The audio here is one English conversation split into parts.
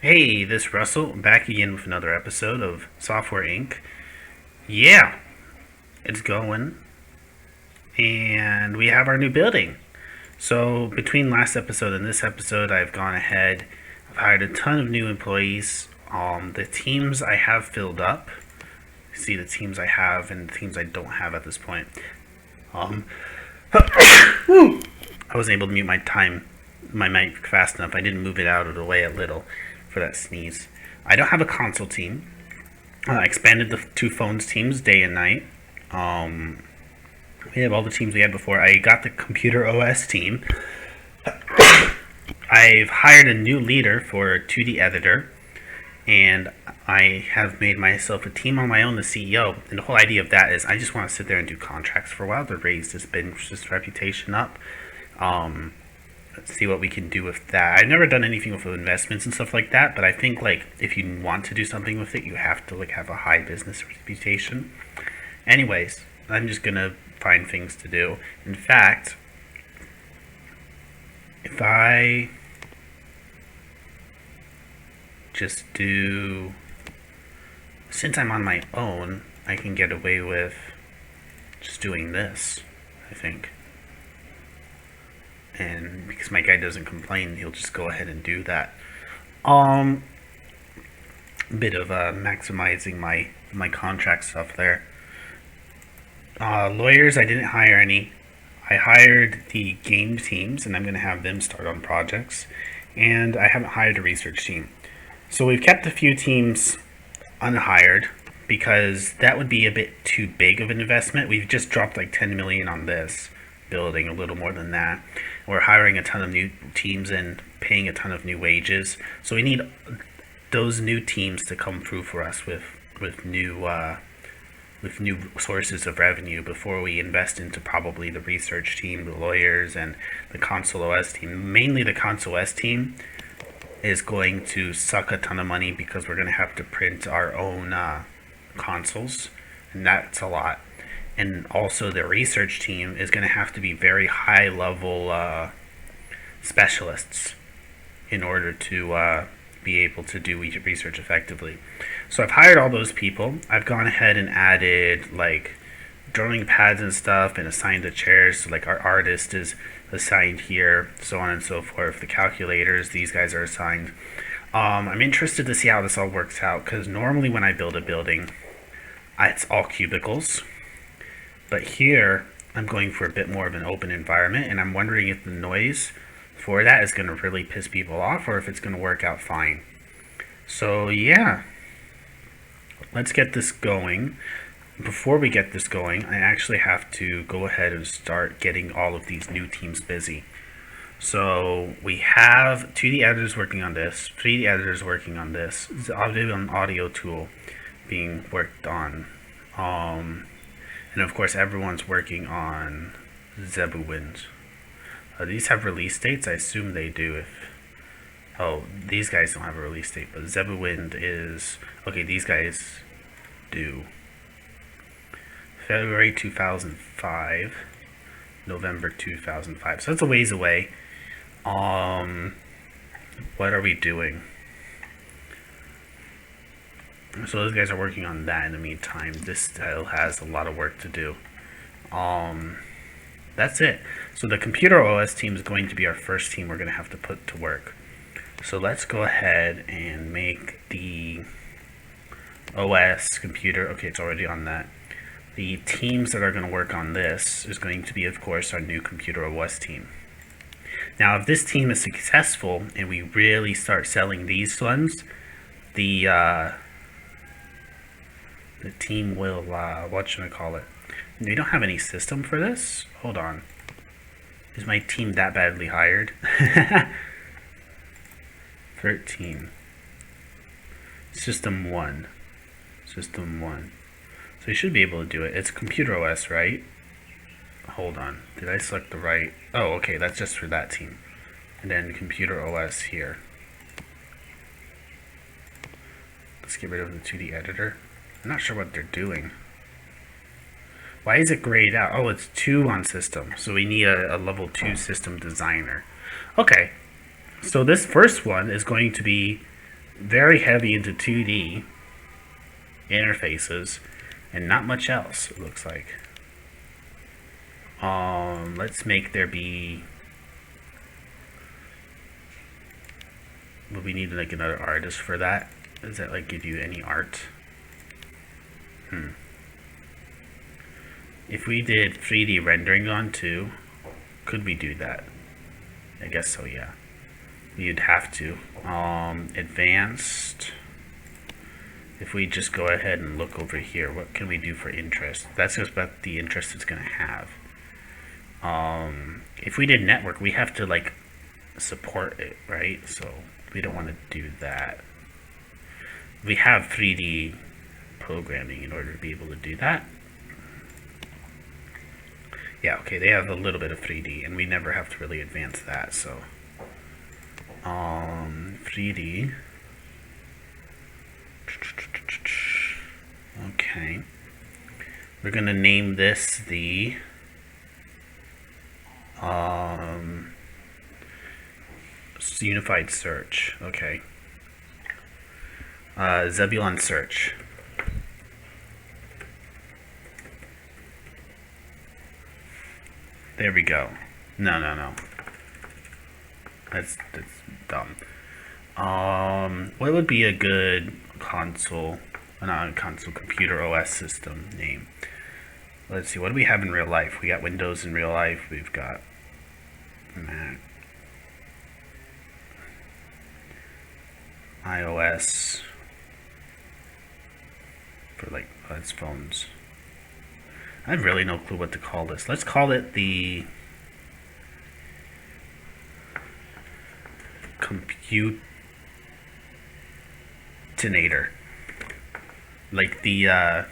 Hey, this Russell back again with another episode of Software Inc. Yeah, it's going, and we have our new building. So between last episode and this episode, I've gone ahead. I've hired a ton of new employees. The teams I have filled up. See the teams I have and the teams I don't have at this point. Um, I wasn't able to mute my mic fast enough. I didn't move it out of the way a little for that sneeze. I don't have a console team. I expanded the two phones teams day and night. Um, we have all the teams we had before. I got the computer OS team. I've hired a new leader for 2D editor, and I have made myself a team on my own, the CEO. And the whole idea of that is I just want to sit there and do contracts for a while to raise this reputation up. Let's see what we can do with that. I've never done anything with investments and stuff like that, but I think like if you want to do something with it, you have to like have a high business reputation. Anyways, I'm just gonna find things to do. In fact, if I just do, since I'm on my own, I can get away with just doing this, I think. And because my guy doesn't complain, he'll just go ahead and do that. Um, Bit of maximizing my contract stuff there. Lawyers, I didn't hire any. I hired the game teams, and I'm going to have them start on projects. And I haven't hired a research team. So we've kept a few teams unhired because that would be a bit too big of an investment. We've just dropped like 10 million on this building, a little more than that. We're hiring a ton of new teams and paying a ton of new wages. So we need those new teams to come through for us with new sources of revenue before we invest into probably the research team, the lawyers, and the console OS team. Mainly the console OS team is going to suck a ton of money because we're going to have to print our own consoles, and that's a lot. And also the research team is going to have to be very high level specialists in order to be able to do research effectively. So I've hired all those people. I've gone ahead and added like drawing pads and stuff and assigned the chairs. So like our artist is assigned here, so on and so forth. The calculators, these guys are assigned. I'm interested to see how this all works out because normally when I build a building, it's all cubicles. But here, I'm going for a bit more of an open environment, and I'm wondering if the noise for that is going to really piss people off or if it's going to work out fine. So yeah, let's get this going. Before we get this going, I actually have to go ahead and start getting all of these new teams busy. So we have 2D editors working on this, 3D editors working on this, an audio tool being worked on. And of course, everyone's working on Zebulon. These have release dates. I assume they do. These guys don't have a release date, but Zebulon is okay. These guys do. February 2005, November 2005. So that's a ways away. What are we doing? So those guys are working on that in the meantime. This still has a lot of work to do. That's it. So the computer OS team is going to be our first team we're going to have to put to work. So let's go ahead and make the OS computer. Okay, it's already on that. The teams that are going to work on this is going to be, of course, our new computer OS team. Now, if this team is successful and we really start selling these ones, the team will, what should I call it? We don't have any system for this? Hold on. Is my team that badly hired? 13. System 1. System 1. So you should be able to do it. It's computer OS, right? Hold on. Did I select the right? Oh, okay. That's just for that team. And then computer OS here. Let's get rid of the 2D editor. I'm not sure what they're doing. Why is it grayed out? Oh, it's 2 on system. So we need a level 2 system designer. Okay. So this first one is going to be very heavy into 2D interfaces and not much else, it looks like. Let's make there be... Will we need like another artist for that? Does that like give you any art? If we did 3D rendering on 2, could we do that? I guess so, yeah. You'd have to. Advanced. If we just go ahead and look over here, what can we do for interest? That's just about the interest it's going to have. If we did network, we have to like support it, right? So we don't want to do that. We have 3D programming in order to be able to do that. Yeah, okay, they have a little bit of 3D, and we never have to really advance that, so. 3D. Okay. We're gonna name this the unified search. Okay. Zebulon search. There we go. No. That's dumb. What would be a good computer OS system name? Let's see, what do we have in real life? We got Windows in real life, we've got Mac, iOS, for like, that's phones. I have really no clue what to call this. Let's call it the Computinator. Like the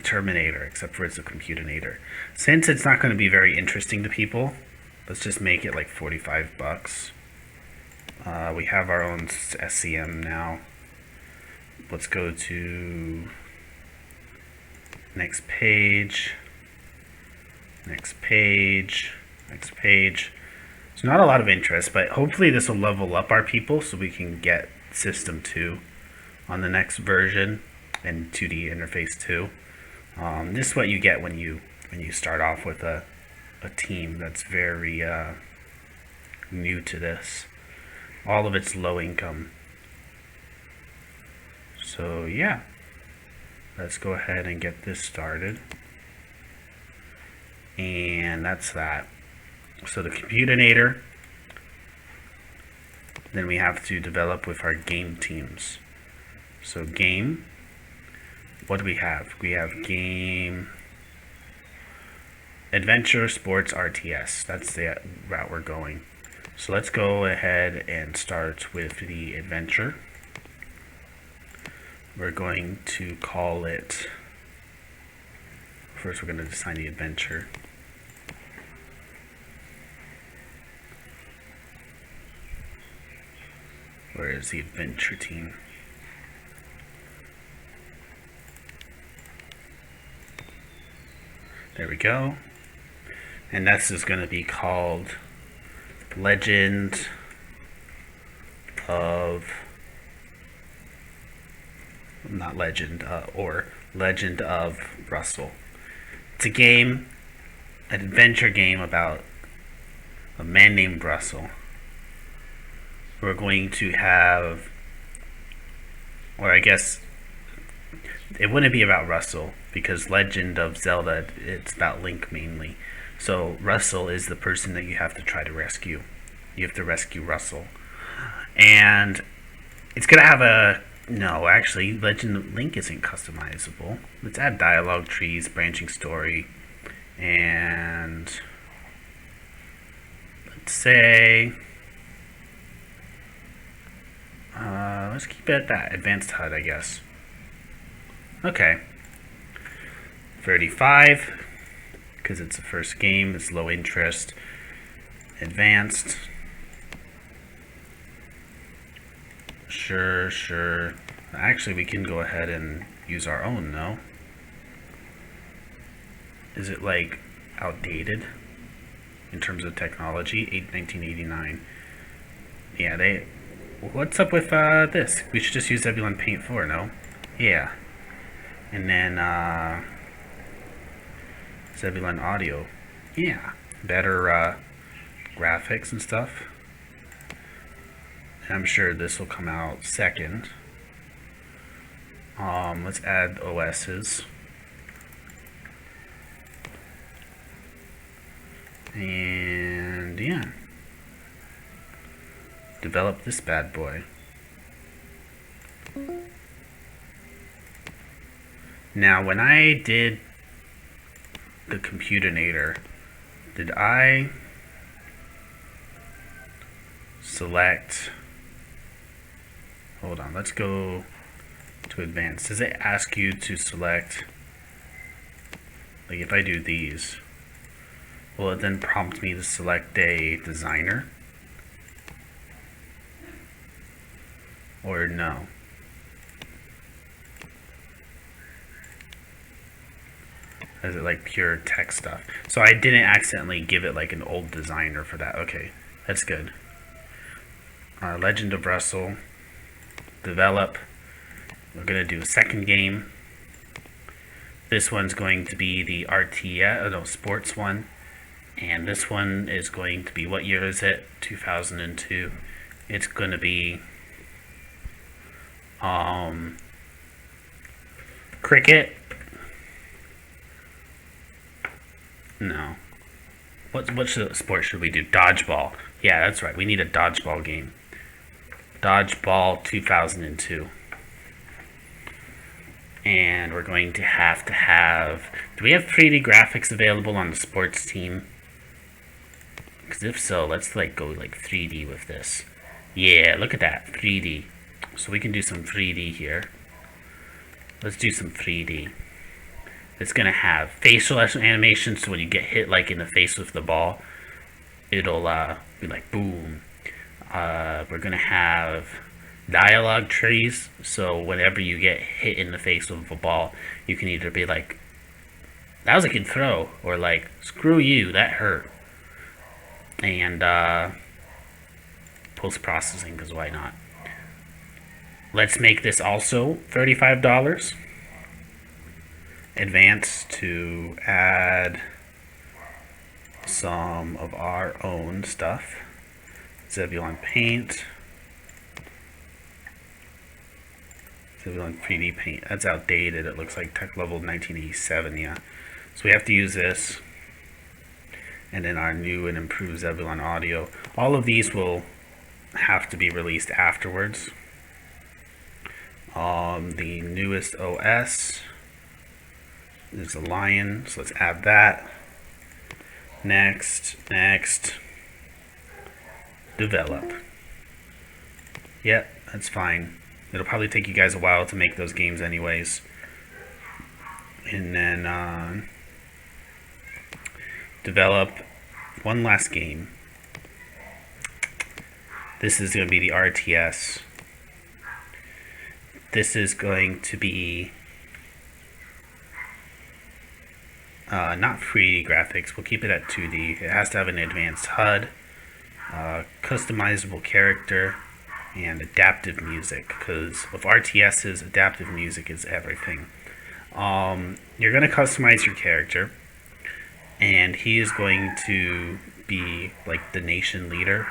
Terminator, except for it's a Computinator. Since it's not going to be very interesting to people, let's just make it like $45. We have our own SCM now. Let's go to next page, next page, next page. There's not a lot of interest, but hopefully this will level up our people so we can get System 2 on the next version and 2D interface 2. This is what you get when you start off with a team that's very new to this. All of it's low income. So yeah, let's go ahead and get this started. And that's that. So the Computinator, then we have to develop with our game teams. So game, what do we have? We have game, adventure, sports, RTS. That's the route we're going. So let's go ahead and start with the adventure. We're going to call it, first we're going to assign the adventure. Where is the adventure team? There we go. And this is going to be called Legend of, not Legend, or Legend of Russell. It's a game, an adventure game about a man named Russell. We're going to have, or I guess it wouldn't be about Russell because Legend of Zelda, it's about Link mainly. So Russell is the person that you have to try to rescue. You have to rescue Russell. And it's going to have a, no, actually, Legend of Link isn't customizable. Let's add dialogue trees, branching story, and let's say, let's keep it at that. Advanced HUD, I guess. Okay. 35, because it's the first game, it's low interest. Advanced. Sure. Actually, we can go ahead and use our own, no? Is it, like, outdated in terms of technology? 1989. Yeah, What's up with this? We should just use Zebulon Paint 4, no? Yeah. And then Zebulon Audio. Yeah. Better graphics and stuff. And I'm sure this will come out second. Let's add OSs. And yeah. Develop this bad boy. Now, when I did the Computinator, did I select... Hold on, let's go to advanced. Does it ask you to select, like if I do these, will it then prompt me to select a designer? Or no? Is it like pure text stuff? So I didn't accidentally give it like an old designer for that. Okay, that's good. Legend of Russell. Develop. We're going to do a second game. This one's going to be the sports one. And this one is going to be, what year is it? 2002. It's going to be cricket. No. What sport should we do? Dodgeball. Yeah, that's right. We need a dodgeball game. Dodgeball 2002. And we're going to have... Do we have 3D graphics available on the sports team? Because if so, let's like go like 3D with this. Yeah, look at that. 3D. So we can do some 3D here. Let's do some 3D. It's going to have facial animation, so when you get hit like in the face with the ball, it'll be like boom. We're going to have dialogue trees, so whenever you get hit in the face with a ball, you can either be like, that was a good throw, or like, screw you, that hurt. And post-processing, because why not? Let's make this also $35. Advance to add some of our own stuff. Zebulon Paint. Zebulon 3D Paint. That's outdated. It looks like tech level 1987, yeah. So we have to use this. And then our new and improved Zebulon Audio. All of these will have to be released afterwards. The newest OS is a lion, so let's add that. Next, develop. Yep, that's fine. It'll probably take you guys a while to make those games anyways. And then develop one last game. This is going to be the RTS. This is going to be not 3D graphics. We'll keep it at 2D. It has to have an advanced HUD, customizable character, and adaptive music, because with RTSs, adaptive music is everything. You're going to customize your character, and he is going to be like the nation leader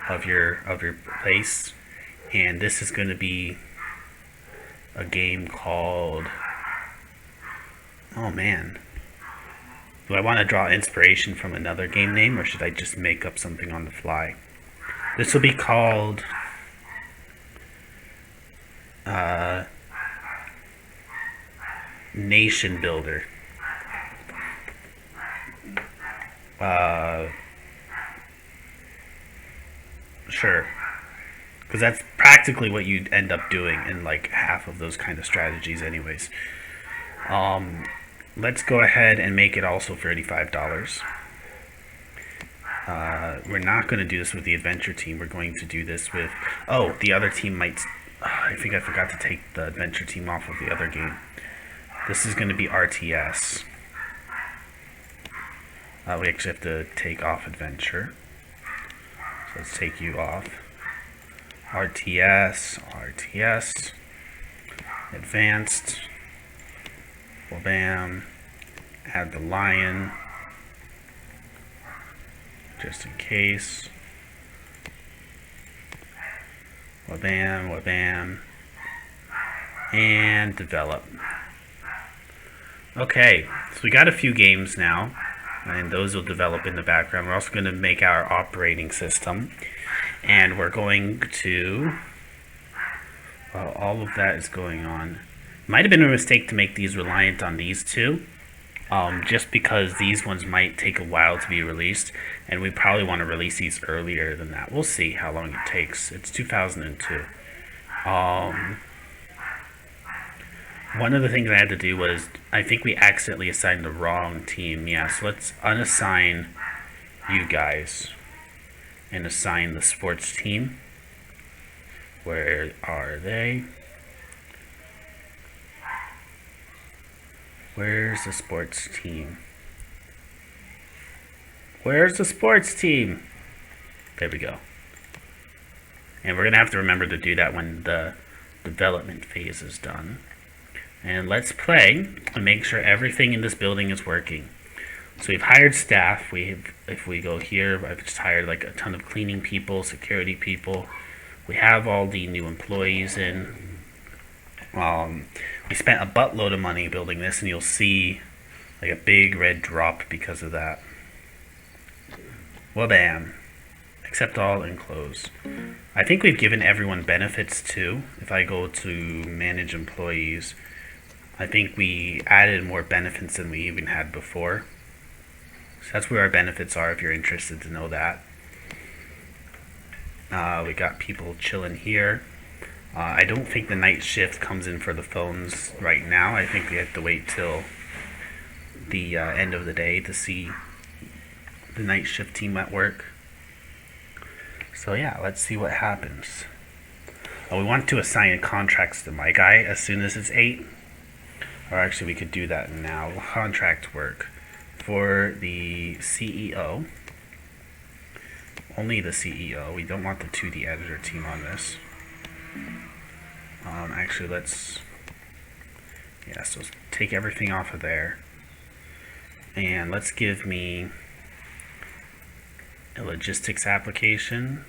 of your place, and this is going to be a game called, oh man, do I want to draw inspiration from another game name, or should I just make up something on the fly? This will be called Nation Builder. Sure. Because that's practically what you'd end up doing in like half of those kind of strategies anyways. Let's go ahead and make it also $35. We're not going to do this with the adventure team. We're going to do this with... Oh, the other team might... I think I forgot to take the adventure team off of the other game. This is going to be RTS. We actually have to take off adventure. So let's take you off. RTS, advanced, bam, add the lion, just in case, bam, and develop. Okay, so we got a few games now, and those will develop in the background. We're also going to make our operating system, and we're going to, well, all of that is going on. Might have been a mistake to make these reliant on these two, just because these ones might take a while to be released, and we probably want to release these earlier than that. We'll see how long it takes. It's 2002. One of the things I had to do was, I think we accidentally assigned the wrong team. Yeah, so let's unassign you guys and assign the sports team. Where are they? Where's the sports team? Where's the sports team? There we go. And we're going to have to remember to do that when the development phase is done. And let's play and make sure everything in this building is working. So we've hired staff. If we go here, I've just hired like a ton of cleaning people, security people. We have all the new employees in. We spent a buttload of money building this, and you'll see like a big red drop because of that. Bam. Accept all and close. I think we've given everyone benefits too. If I go to manage employees, I think we added more benefits than we even had before. So that's where our benefits are if you're interested to know that. We got people chilling here. I don't think the night shift comes in for the phones right now. I think we have to wait till the end of the day to see the night shift team at work. So yeah, let's see what happens. We want to assign contracts to my guy as soon as it's 8. Or actually, we could do that now. Contract work for the CEO. Only the CEO. We don't want the 2D editor team on this. Actually, so take everything off of there. And let's give me a logistics application.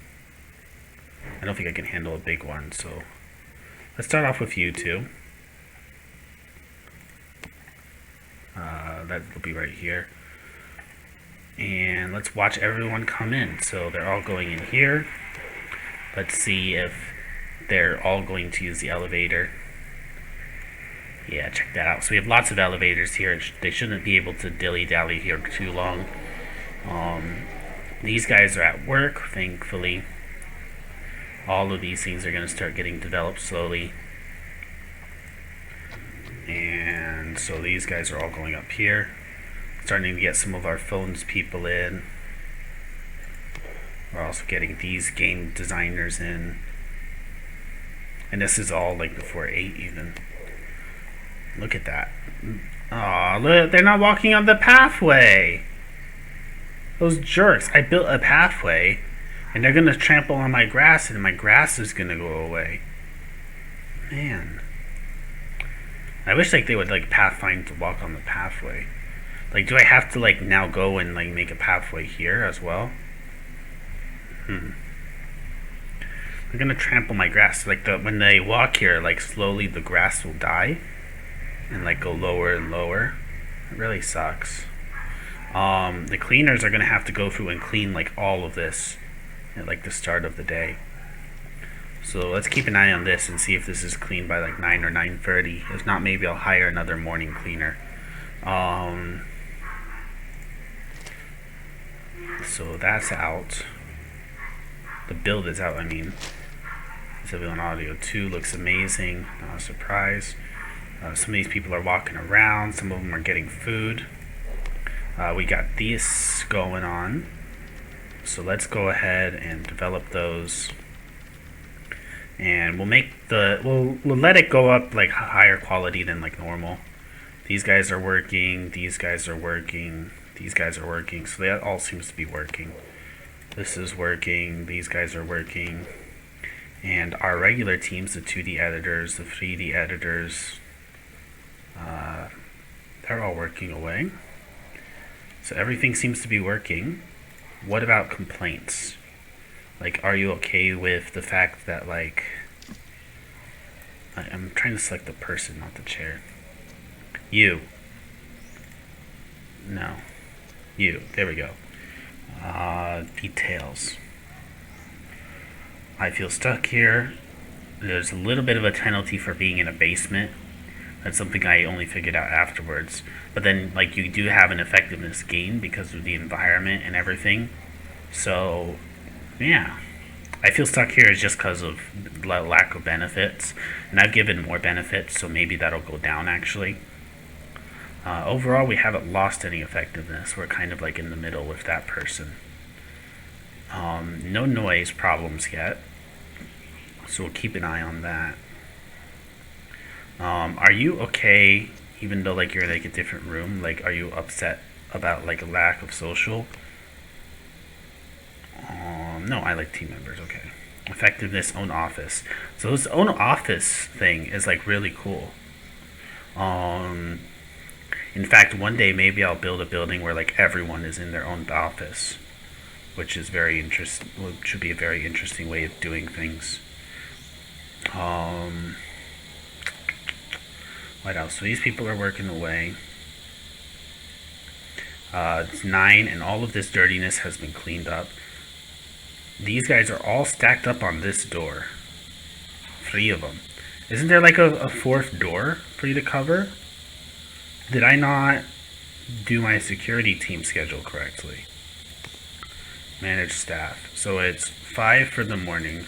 I don't think I can handle a big one, so let's start off with you two. That will be right here. And let's watch everyone come in. So they're all going in here. Let's see if they're all going to use the elevator. Yeah, check that out. So we have lots of elevators here. They shouldn't be able to dilly-dally here too long. These guys are at work, thankfully. All of these things are going to start getting developed slowly. And so these guys are all going up here. Starting to get some of our phones people in. We're also getting these game designers in. And this is all like before 8 even. Look at that. Aw, look, they're not walking on the pathway. Those jerks. I built a pathway, and they're going to trample on my grass, and my grass is going to go away. Man. I wish like they would like pathfind to walk on the pathway. Like, do I have to like now go and like make a pathway here as well? They're gonna trample my grass. Like when they walk here, like slowly the grass will die and like go lower and lower. It really sucks. The cleaners are gonna have to go through and clean like all of this at like the start of the day. So let's keep an eye on this and see if this is cleaned by like 9 or 9:30. If not, maybe I'll hire another morning cleaner. So that's out. The build is out, I mean. Zebulon Audio 2 looks amazing. Not a surprise. Some of these people are walking around. Some of them are getting food. We got this going on. So let's go ahead and develop those. And we'll make we'll let it go up like higher quality than like normal. These guys are working, these guys are working, these guys are working, so that all seems to be working. This is working, these guys are working, And our regular teams, the 2D editors, the 3D editors, they're all working away. So everything seems to be working. What about complaints? Like, are you okay with the fact that, like, I'm trying to select the person, not the chair. You. No. You. There we go. Details. I feel stuck here. There's a little bit of a penalty for being in a basement. That's something I only figured out afterwards. But then, like, you do have an effectiveness gain because of the environment and everything. So, yeah. I feel stuck here is just because of lack of benefits. And I've given more benefits, so maybe that'll go down, actually. Overall, we haven't lost any effectiveness. We're kind of, like, in the middle with that person. No noise problems yet. So we'll keep an eye on that. Are you okay, even though, like, you're in, like, a different room? Like, are you upset about, like, a lack of social? No, I like team members. Okay. Effectiveness, own office. So this own office thing is, like, really cool. In fact, one day maybe I'll build a building where, like, everyone is in their own office, which is very interesting. Should be a very interesting way of doing things. What else? So these people are working away. It's 9, and all of this dirtiness has been cleaned up. These guys are all stacked up on this door. 3 of them. Isn't there, like, a 4th door for you to cover? Did I not do my security team schedule correctly? Manage staff. So it's 5 for the morning,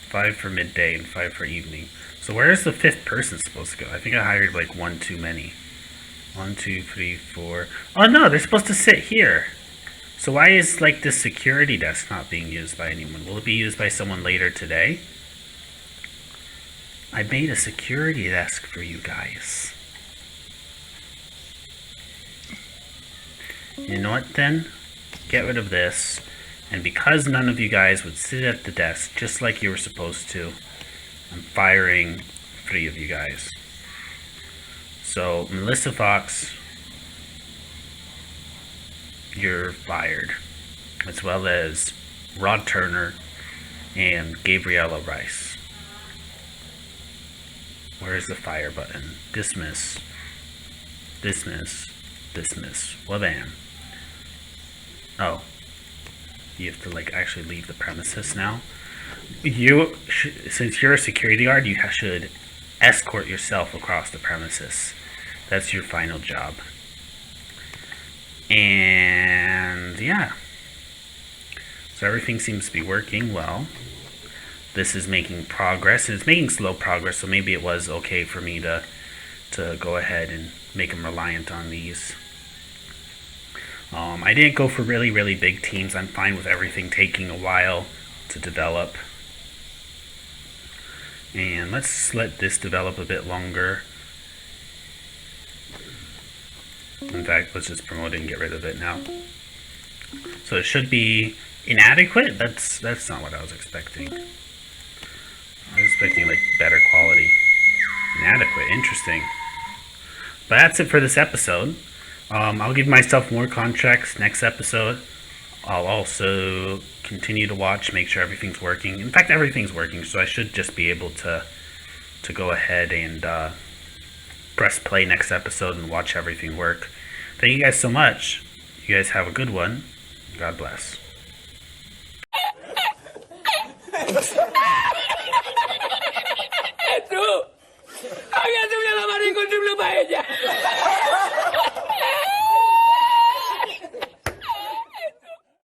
5 for midday, and 5 for evening. So where is the 5th person supposed to go? I think I hired, like, 1 too many. 1, 2, 3, 4. Oh no, they're supposed to sit here. So why is, like, this security desk not being used by anyone? Will it be used by someone later today? I made a security desk for you guys. You know what then? Get rid of this. And because none of you guys would sit at the desk just like you were supposed to, I'm firing 3 of you guys. So, Melissa Fox, you're fired. As well as Rod Turner and Gabriella Rice. Where's the fire button? Dismiss. Dismiss. Dismiss. Wabam. Oh. You have to, like, actually leave the premises now. Since you're a security guard, you should escort yourself across the premises. That's your final job. And yeah. So everything seems to be working well. This is making progress. And it's making slow progress, so maybe it was okay for me to go ahead and make them reliant on these. I didn't go for really, really big teams. I'm fine with everything taking a while to develop. And let's let this develop a bit longer. In fact, let's just promote it and get rid of it now. So it should be inadequate? That's not what I was expecting. I was expecting, like, better quality. Inadequate, interesting. But that's it for this episode. I'll give myself more contracts next episode. I'll also continue to watch, make sure everything's working. In fact, everything's working, so I should just be able to go ahead and press play next episode and watch everything work. Thank you guys so much. You guys have a good one. God bless. Tú, había subido la mano y encontré una paella.